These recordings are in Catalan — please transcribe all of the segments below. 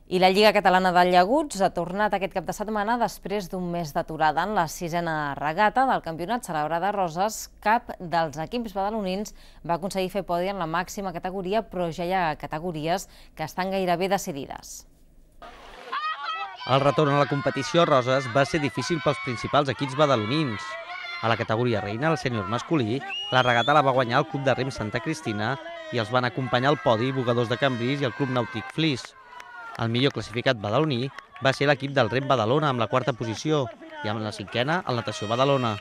I la Lliga Catalana de Llaguts ha tornat aquest cap de setmana després d'un mes d'aturada. En la sisena regata del campionat celebrada a Roses, cap dels equips badalonins va aconseguir fer podi en la màxima categoria, però ja hi ha categories que estan gairebé decidides. El retorn a la competició a Roses va ser difícil pels principals equips badalonins. A la categoria reina, el sènior masculí, la regata la va guanyar el Club de Rem Santa Cristina i els van acompanyar al podi Bugadors de Cambrils i el Club Nàutic Flix. El millor classificat badaloní va ser l'equip del Rem Badalona amb la quarta posició i amb la cinquena el Natació Badalona.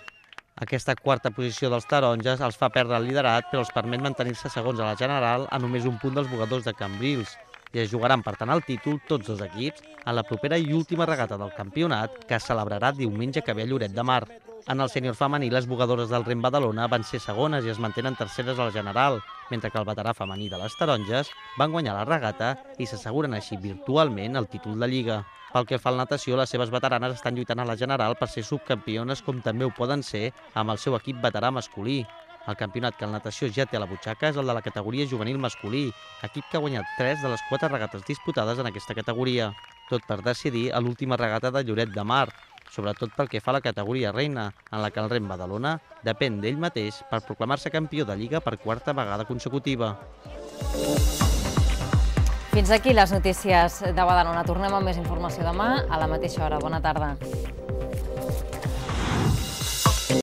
Aquesta quarta posició dels taronges els fa perdre el liderat, però els permet mantenir-se segons a la general a només un punt dels Bugadors de Cambrils i es jugaran per tant el títol tots dos equips en la propera i última regata del campionat que es celebrarà diumenge que ve a Lloret de Mar. En el sènior femení, les Bugadores del Rem Badalona van ser segones i es mantenen terceres a la general, mentre que el veterà femení de les taronges van guanyar la regata i s'asseguren així virtualment el títol de Lliga. Pel que fa a la natació, les seves veteranes estan lluitant a la general per ser subcampiones, com també ho poden ser amb el seu equip veterà masculí. El campionat que el natació ja té a la butxaca és el de la categoria juvenil masculí, equip que ha guanyat 3 de les 4 regates disputades en aquesta categoria. Tot per decidir a l'última regata de Lloret de Mar, sobretot pel que fa a la categoria reina, en la que el Rem Badalona depèn d'ell mateix per proclamar-se campió de Lliga per quarta vegada consecutiva. Fins aquí les notícies de Badalona. Tornem amb més informació demà a la mateixa hora. Bona tarda.